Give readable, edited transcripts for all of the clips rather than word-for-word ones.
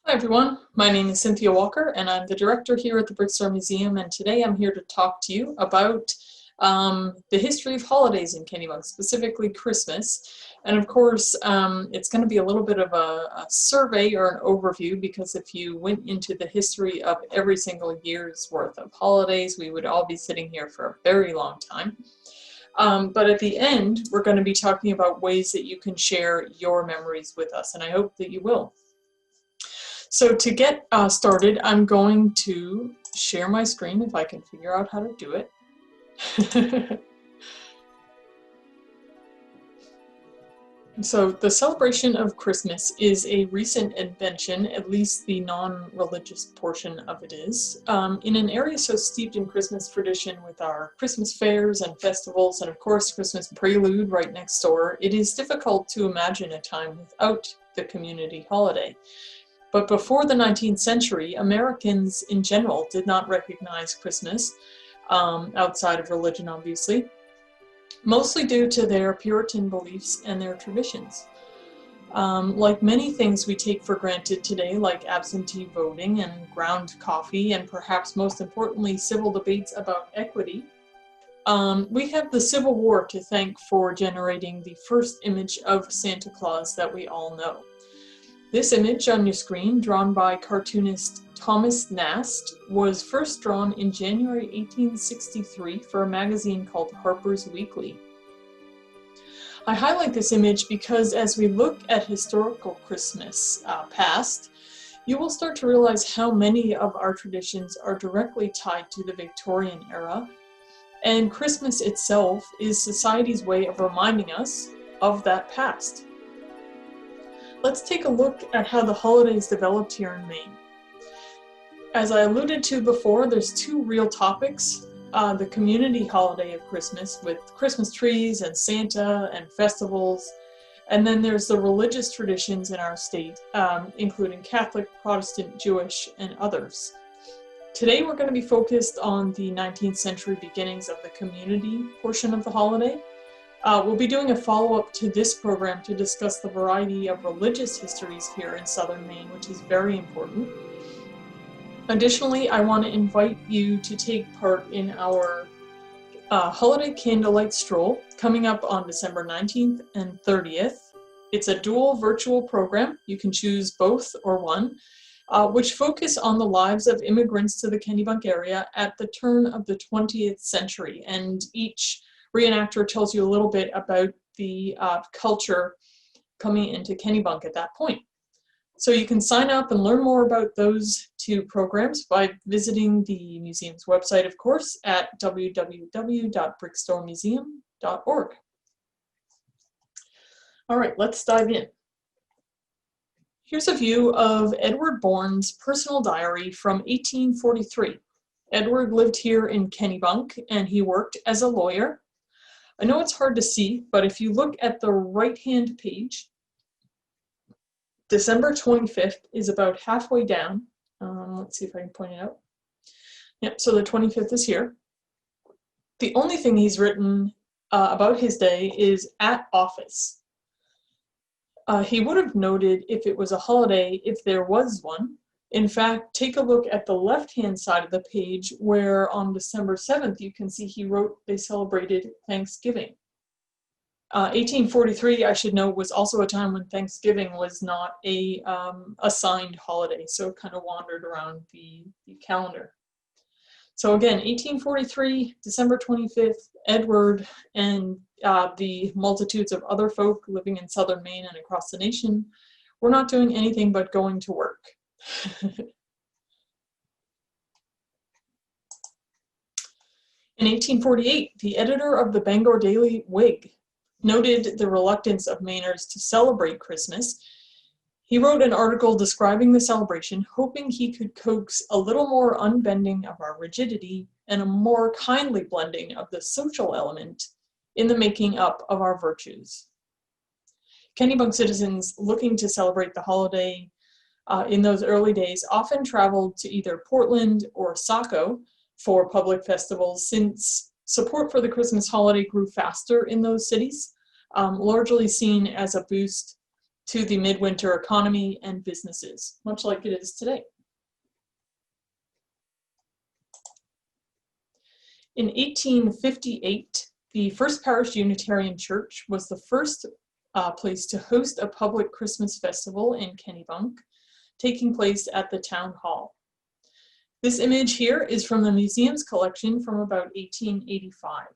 Hi everyone, my name is Cynthia Walker and I'm the director here at the Brickstore Museum, and today I'm here to talk to you about the history of holidays in Kennebunk, specifically Christmas. And of course, it's going to be a little bit of a survey or an overview, because if you went into the history of every single year's worth of holidays, we would all be sitting here for a very long time. But at the end, we're going to be talking about ways that you can share your memories with us, and I hope that you will. So to get started, I'm going to share my screen if I can figure out how to do it. So the celebration of Christmas is a recent invention, at least the non-religious portion of it is. In an area so steeped in Christmas tradition, with our Christmas fairs and festivals, and of course Christmas Prelude right next door, it is difficult to imagine a time without the community holiday. But before the 19th century, Americans in general did not recognize Christmas, outside of religion obviously, mostly due to their Puritan beliefs and their traditions. Like many things we take for granted today, like absentee voting and ground coffee, and perhaps most importantly, civil debates about equity, we have the Civil War to thank for generating the first image of Santa Claus that we all know. This image on your screen, drawn by cartoonist Thomas Nast, was first drawn in January 1863 for a magazine called Harper's Weekly. I highlight this image because as we look at historical Christmas past, you will start to realize how many of our traditions are directly tied to the Victorian era, and Christmas itself is society's way of reminding us of that past. Let's take a look at how the holidays developed here in Maine. As I alluded to before, there's two real topics. The community holiday of Christmas, with Christmas trees and Santa and festivals, and then there's the religious traditions in our state, including Catholic, Protestant, Jewish, and others. Today we're going to be focused on the 19th century beginnings of the community portion of the holiday. We'll be doing a follow-up to this program to discuss the variety of religious histories here in southern Maine, which is very important. Additionally, I want to invite you to take part in our holiday candlelight stroll coming up on December 19th and 30th. It's a dual virtual program. You can choose both or one, which focus on the lives of immigrants to the Kennebunk area at the turn of the 20th century, and each reenactor tells you a little bit about the culture coming into Kennebunk at that point. So you can sign up and learn more about those two programs by visiting the museum's website, of course, at www.brickstoremuseum.org. All right, let's dive in. Here's a view of Edward Bourne's personal diary from 1843. Edward lived here in Kennebunk and he worked as a lawyer. I know it's hard to see, but if you look at the right-hand page, December 25th is about halfway down. Let's see if I can point it out. Yep, so the 25th is here. The only thing he's written about his day is at office. He would have noted if it was a holiday, if there was one. In fact, take a look at the left-hand side of the page where on December 7th, you can see he wrote they celebrated Thanksgiving. 1843, I should note, was also a time when Thanksgiving was not a assigned holiday, so it kind of wandered around the calendar. So again, 1843, December 25th, Edward and the multitudes of other folk living in southern Maine and across the nation were not doing anything but going to work. In 1848, the editor of the Bangor Daily Whig noted the reluctance of Mainers to celebrate Christmas. He wrote an article describing the celebration, hoping he could coax a little more unbending of our rigidity and a more kindly blending of the social element in the making up of our virtues. Kennebunk citizens looking to celebrate the holiday in those early days often traveled to either Portland or Saco for public festivals, since support for the Christmas holiday grew faster in those cities, largely seen as a boost to the midwinter economy and businesses, much like it is today. In 1858, the First Parish Unitarian Church was the first place to host a public Christmas festival in Kennebunk, taking place at the town hall. This image here is from the museum's collection from about 1885.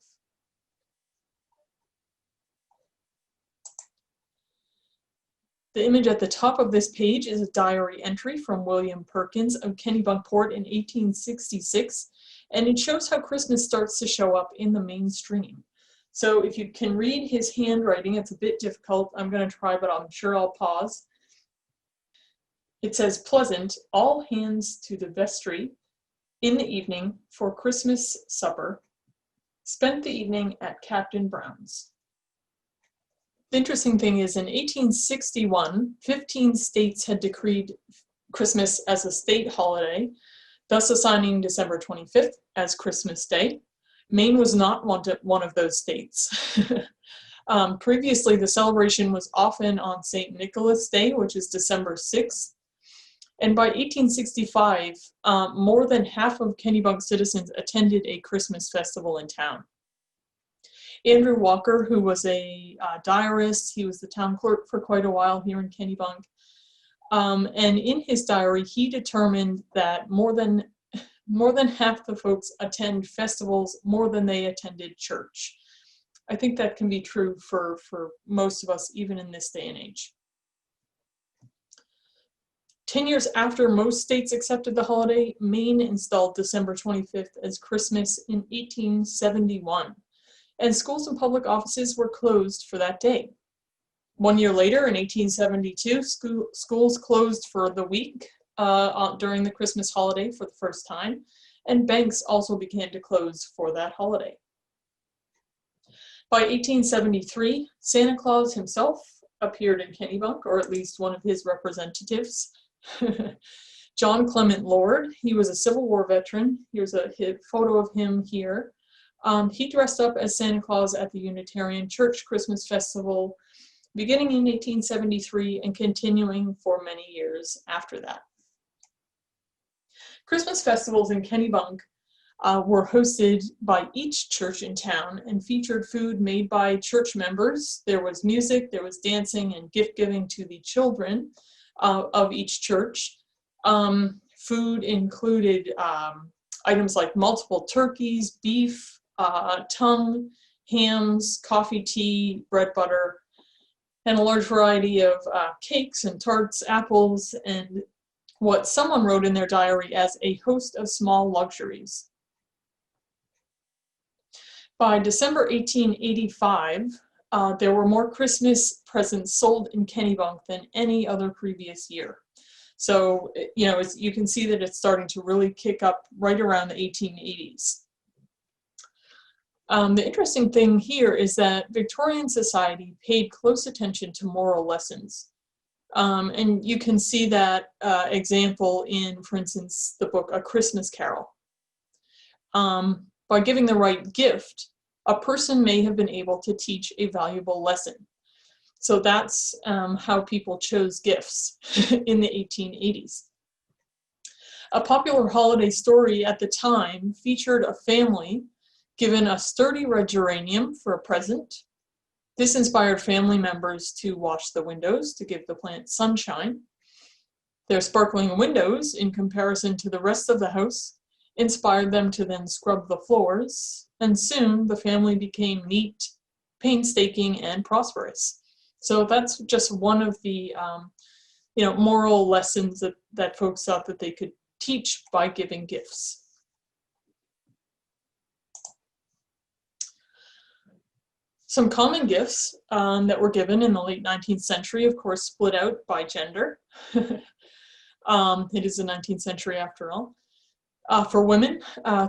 The image at the top of this page is a diary entry from William Perkins of Kennebunkport in 1866, and it shows how Christmas starts to show up in the mainstream. So if you can read his handwriting, it's a bit difficult. I'm going to try, but I'm sure I'll pause. It says, "Pleasant, all hands to the vestry in the evening for Christmas supper. Spent the evening at Captain Brown's." The interesting thing is, in 1861, 15 states had decreed Christmas as a state holiday, thus assigning December 25th as Christmas Day. Maine was not one of those states. Previously, the celebration was often on St. Nicholas Day, which is December 6th. And by 1865, more than half of Kennebunk citizens attended a Christmas festival in town. Andrew Walker, who was a diarist, he was the town clerk for quite a while here in Kennebunk, and in his diary, he determined that more than half the folks attend festivals more than they attended church. I think that can be true for most of us, even in this day and age. 10 years after most states accepted the holiday, Maine installed December 25th as Christmas in 1871, and schools and public offices were closed for that day. 1 year later, in 1872, schools closed for the week during the Christmas holiday for the first time, and banks also began to close for that holiday. By 1873, Santa Claus himself appeared in Kennebunk, or at least one of his representatives. John Clement Lord, he was a Civil War veteran. Here's a photo of him here. He dressed up as Santa Claus at the Unitarian Church Christmas Festival, beginning in 1873 and continuing for many years after that. Christmas festivals in Kennebunk were hosted by each church in town and featured food made by church members. There was music, there was dancing, and gift giving to the children of each church. Food included items like multiple turkeys, beef, tongue, hams, coffee, tea, bread, butter, and a large variety of cakes and tarts, apples, and what someone wrote in their diary as a host of small luxuries. By December 1885, there were more Christmas presents sold in Kennebunk than any other previous year. So, you can see that it's starting to really kick up right around the 1880s. The interesting thing here is that Victorian society paid close attention to moral lessons. And you can see that example in, for instance, the book A Christmas Carol. By giving the right gift, a person may have been able to teach a valuable lesson. So that's how people chose gifts in the 1880s. A popular holiday story at the time featured a family given a sturdy red geranium for a present. This inspired family members to wash the windows to give the plant sunshine. Their sparkling windows, in comparison to the rest of the house, inspired them to then scrub the floors, and soon the family became neat, painstaking, and prosperous. So that's just one of the moral lessons that folks thought that they could teach by giving gifts. Some common gifts that were given in the late 19th century, of course, split out by gender. It is the 19th century after all. For women,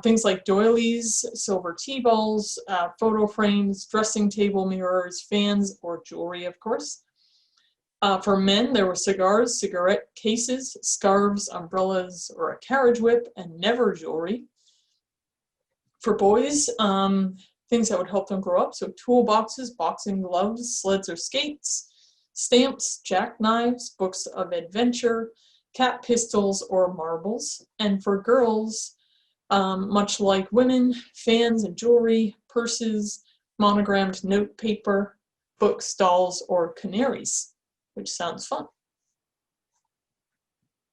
things like doilies, silver tea bowls, photo frames, dressing table mirrors, fans, or jewelry, of course. For men, there were cigars, cigarette cases, scarves, umbrellas, or a carriage whip, and never jewelry. For boys, things that would help them grow up, so toolboxes, boxing gloves, sleds or skates, stamps, jackknives, books of adventure, cat pistols, or marbles. And for girls, much like women, fans and jewelry, purses, monogrammed note paper, books, dolls, or canaries, which sounds fun.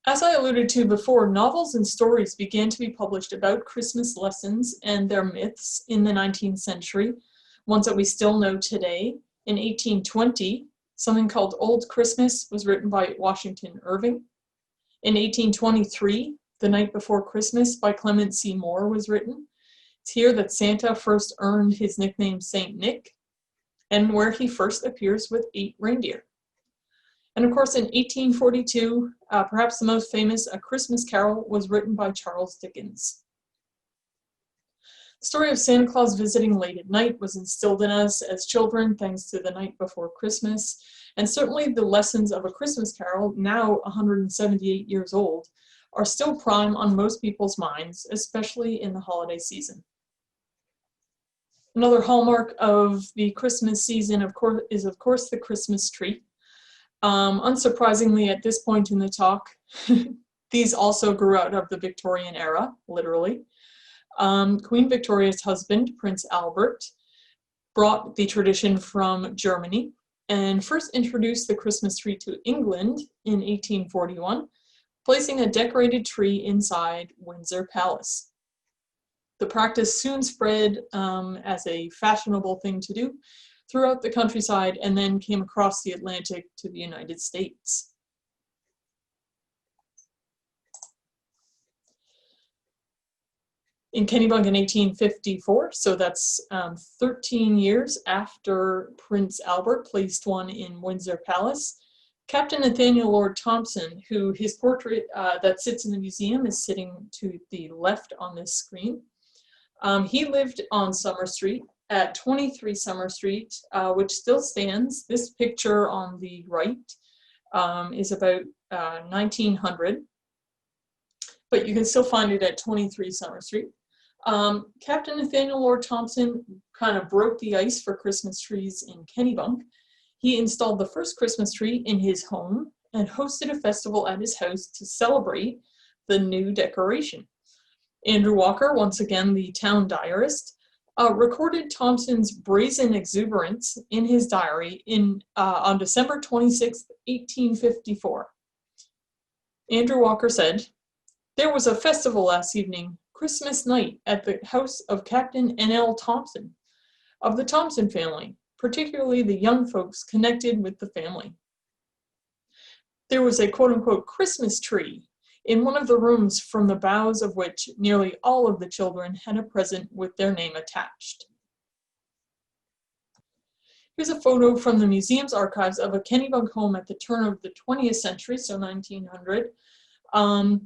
As I alluded to before, novels and stories began to be published about Christmas lessons and their myths in the 19th century, ones that we still know today. In 1820, something called Old Christmas was written by Washington Irving. In 1823, The Night Before Christmas by Clement C. Moore was written. It's here that Santa first earned his nickname Saint Nick, and where he first appears with 8 reindeer. And of course, in 1842, perhaps the most famous, A Christmas Carol was written by Charles Dickens. The story of Santa Claus visiting late at night was instilled in us as children thanks to The Night Before Christmas, and certainly the lessons of A Christmas Carol, now 178 years old, are still prime on most people's minds, especially in the holiday season. Another hallmark of the Christmas season, is of course the Christmas tree. Unsurprisingly, at this point in the talk, these also grew out of the Victorian era, literally. Queen Victoria's husband, Prince Albert, brought the tradition from Germany and first introduced the Christmas tree to England in 1841, placing a decorated tree inside Windsor Palace. The practice soon spread as a fashionable thing to do throughout the countryside and then came across the Atlantic to the United States. In Kennebunk in 1854, so that's 13 years after Prince Albert placed one in Windsor Palace, Captain Nathaniel Lord Thompson, who his portrait that sits in the museum is sitting to the left on this screen. He lived on Summer Street at 23 Summer Street, which still stands. This picture on the right is about 1900, but you can still find it at 23 Summer Street. Captain Nathaniel Lord Thompson kind of broke the ice for Christmas trees in Kennebunk. He installed the first Christmas tree in his home and hosted a festival at his house to celebrate the new decoration. Andrew Walker, once again the town diarist, recorded Thompson's brazen exuberance in his diary on December 26, 1854. Andrew Walker said, "There was a festival last evening, Christmas night, at the house of Captain N.L. Thompson, of the Thompson family, particularly the young folks connected with the family. There was a quote-unquote Christmas tree in one of the rooms, from the boughs of which nearly all of the children had a present with their name attached." Here's a photo from the museum's archives of a Kennebunk home at the turn of the 20th century, so 1900,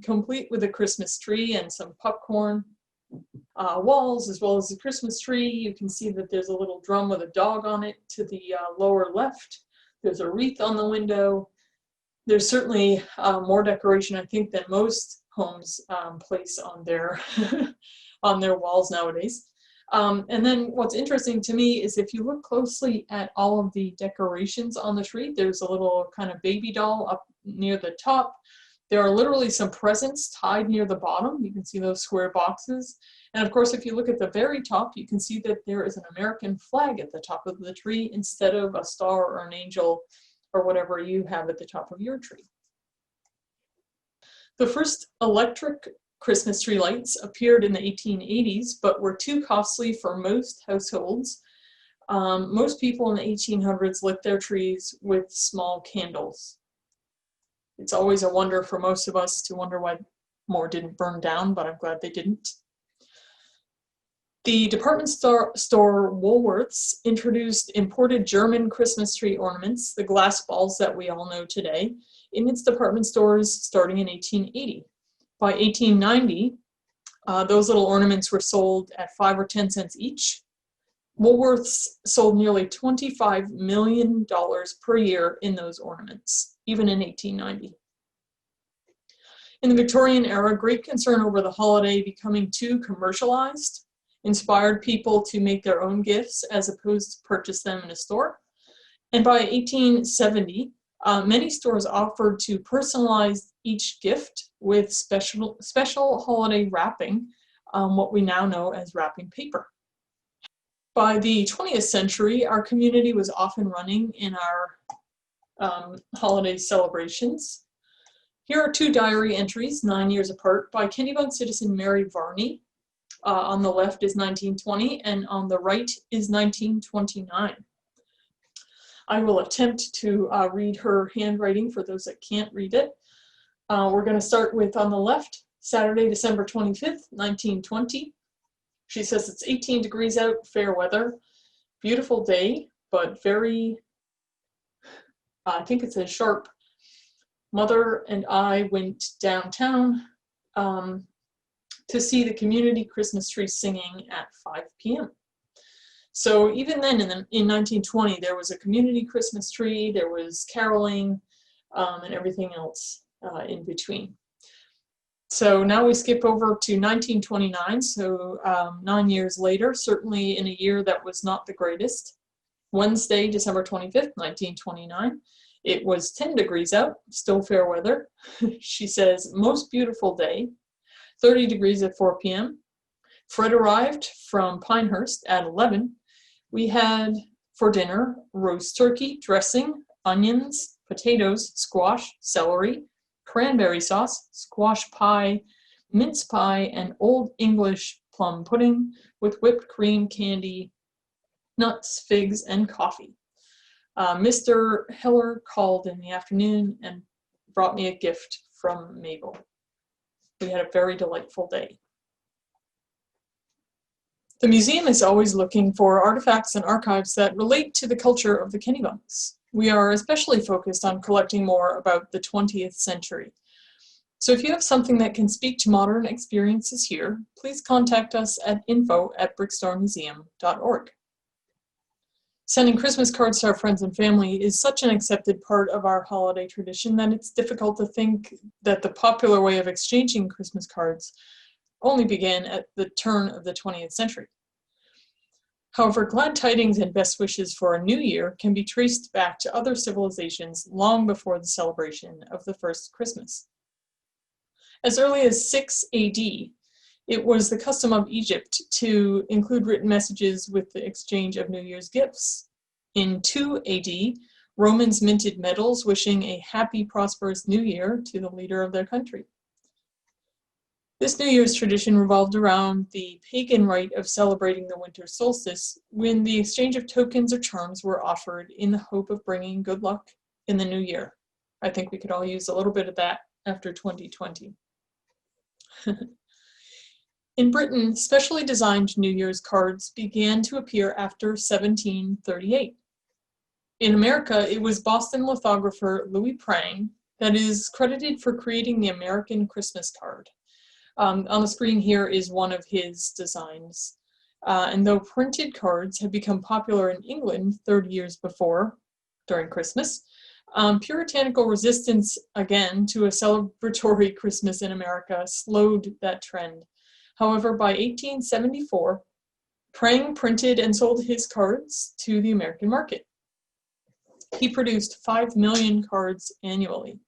complete with a Christmas tree and some popcorn walls, as well as the Christmas tree. You can see that there's a little drum with a dog on it to the lower left. There's a wreath on the window. There's certainly more decoration, I think, than most homes place on their on their walls nowadays. And then what's interesting to me is if you look closely at all of the decorations on the tree, there's a little kind of baby doll up near the top. There are literally some presents tied near the bottom. You can see those square boxes. And of course, if you look at the very top, you can see that there is an American flag at the top of the tree instead of a star or an angel or whatever you have at the top of your tree. The first electric Christmas tree lights appeared in the 1880s, but were too costly for most households. Most people in the 1800s lit their trees with small candles. It's always a wonder for most of us to wonder why more didn't burn down, but I'm glad they didn't. The department store Woolworths introduced imported German Christmas tree ornaments, the glass balls that we all know today, in its department stores starting in 1880. By 1890, those little ornaments were sold at 5 or 10 cents each. Woolworths sold nearly $25 million per year in those ornaments, even in 1890. In the Victorian era, great concern over the holiday becoming too commercialized inspired people to make their own gifts as opposed to purchase them in a store. And by 1870, many stores offered to personalize each gift with special holiday wrapping, what we now know as wrapping paper. By the 20th century, our community was often running in our holiday celebrations. Here are two diary entries, 9 years apart, by Kennebunk citizen Mary Varney. On the left is 1920, and on the right is 1929. I will attempt to read her handwriting for those that can't read it. We're going to start with, on the left, Saturday, December 25th, 1920. She says it's 18 degrees out, fair weather, beautiful day, but very, I think it says sharp. Mother and I went downtown to see the community Christmas tree singing at 5 p.m. So even then in 1920, there was a community Christmas tree, there was caroling, and everything else in between. So now we skip over to 1929, so 9 years later, certainly in a year that was not the greatest. Wednesday, December 25th, 1929. It was 10 degrees out, still fair weather. She says, most beautiful day, 30 degrees at 4 p.m. Fred arrived from Pinehurst at 11. We had for dinner roast turkey, dressing, onions, potatoes, squash, celery, cranberry sauce, squash pie, mince pie, and Old English plum pudding with whipped cream, candy, nuts, figs, and coffee. Mr. Heller called in the afternoon and brought me a gift from Mabel. We had a very delightful day. The museum is always looking for artifacts and archives that relate to the culture of the Kennebunks. We are especially focused on collecting more about the 20th century. So if you have something that can speak to modern experiences here, please contact us at info@brickstarmuseum.org. Sending Christmas cards to our friends and family is such an accepted part of our holiday tradition that it's difficult to think that the popular way of exchanging Christmas cards only began at the turn of the 20th century. However, glad tidings and best wishes for a new year can be traced back to other civilizations long before the celebration of the first Christmas. As early as 6 AD, it was the custom of Egypt to include written messages with the exchange of New Year's gifts. In 2 AD, Romans minted medals wishing a happy, prosperous new year to the leader of their country. This New Year's tradition revolved around the pagan rite of celebrating the winter solstice, when the exchange of tokens or charms were offered in the hope of bringing good luck in the new year. I think we could all use a little bit of that after 2020. In Britain, specially designed New Year's cards began to appear after 1738. In America, it was Boston lithographer Louis Prang that is credited for creating the American Christmas card. On the screen here is one of his designs. And though printed cards had become popular in England 30 years before, during Christmas, puritanical resistance, again, to a celebratory Christmas in America slowed that trend. However, by 1874, Prang printed and sold his cards to the American market. He produced 5 million cards annually.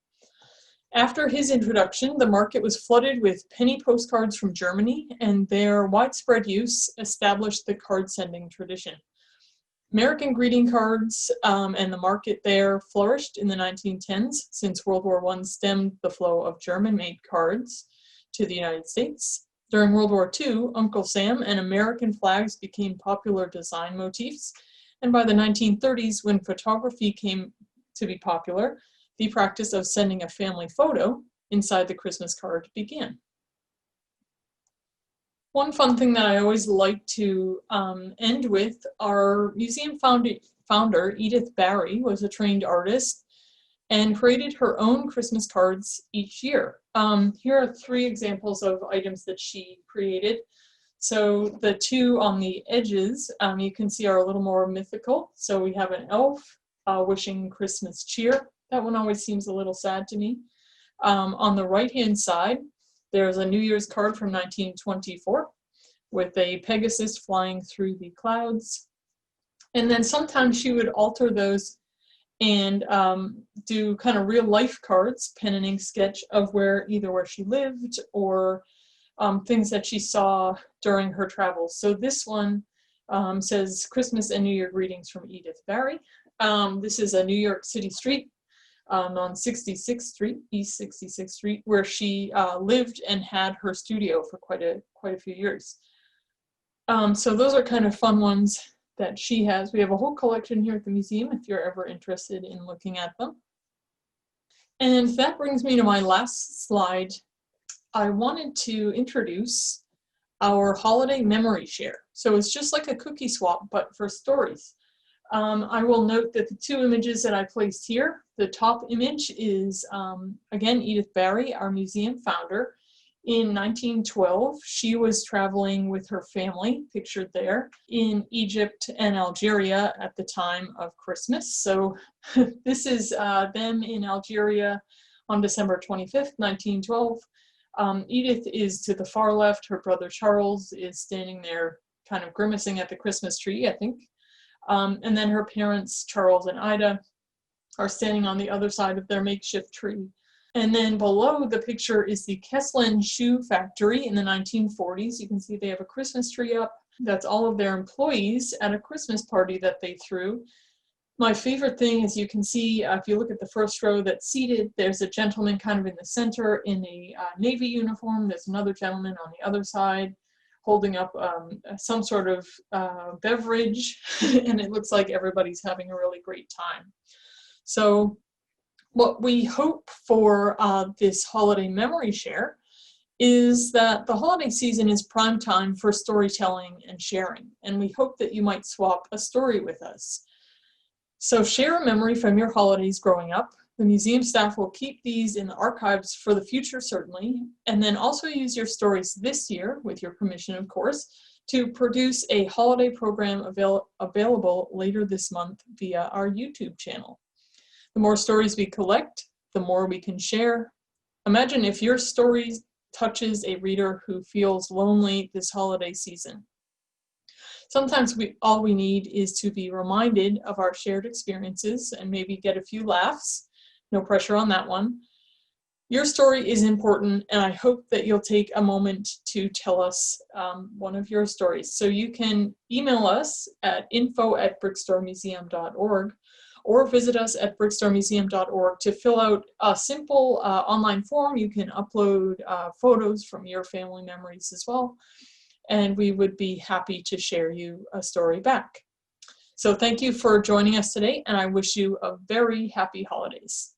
After his introduction, the market was flooded with penny postcards from Germany, and their widespread use established the card-sending tradition. American greeting cards and the market there flourished in the 1910s, since World War I stemmed the flow of German-made cards to the United States. During World War II, Uncle Sam and American flags became popular design motifs, and by the 1930s, when photography came to be popular, the practice of sending a family photo inside the Christmas card began. One fun thing that I always like to end with, our museum founder, Edith Barry, was a trained artist and created her own Christmas cards each year. Here are 3 examples of items that she created. So the 2 on the edges, you can see are a little more mythical. So we have an elf wishing Christmas cheer. That one always seems a little sad to me. On the right-hand side, there's a New Year's card from 1924 with a Pegasus flying through the clouds. And then sometimes she would alter those and do kind of real life cards, pen and ink sketch of either where she lived or things that she saw during her travels. So this one says Christmas and New Year greetings from Edith Barry. This is a New York City street on 66th Street, East 66th Street, where she lived and had her studio for quite a few years. So those are kind of fun ones that she has. We have a whole collection here at the museum if you're ever interested in looking at them. And that brings me to my last slide. I wanted to introduce our holiday memory share. So it's just like a cookie swap, but for stories. I will note that the two images that I placed here, the top image is, again, Edith Barry, our museum founder. In 1912, she was traveling with her family, pictured there, in Egypt and Algeria at the time of Christmas. So this is them in Algeria on December 25th, 1912. Edith is to the far left. Her brother Charles is standing there kind of grimacing at the Christmas tree, I think. And then her parents, Charles and Ida, are standing on the other side of their makeshift tree. And then below the picture is the Kesslin shoe factory in the 1940s. You can see they have a Christmas tree up. That's all of their employees at a Christmas party that they threw. My favorite thing is you can see, if you look at the first row that's seated, there's a gentleman kind of in the center in a Navy uniform. There's another gentleman on the other side holding up some sort of beverage, and it looks like everybody's having a really great time. So what we hope for this holiday memory share is that the holiday season is prime time for storytelling and sharing, and we hope that you might swap a story with us. So share a memory from your holidays growing up. The museum staff will keep these in the archives for the future, certainly, and then also use your stories this year, with your permission, of course, to produce a holiday program available later this month via our YouTube channel. The more stories we collect, the more we can share. Imagine if your story touches a reader who feels lonely this holiday season. Sometimes all we need is to be reminded of our shared experiences and maybe get a few laughs. No pressure on that one. Your story is important, and I hope that you'll take a moment to tell us one of your stories. So you can email us at info@brickstarmuseum.org or visit us at brickstarmuseum.org to fill out a simple online form. You can upload photos from your family memories as well, and we would be happy to share you a story back. So thank you for joining us today, and I wish you a very happy holidays.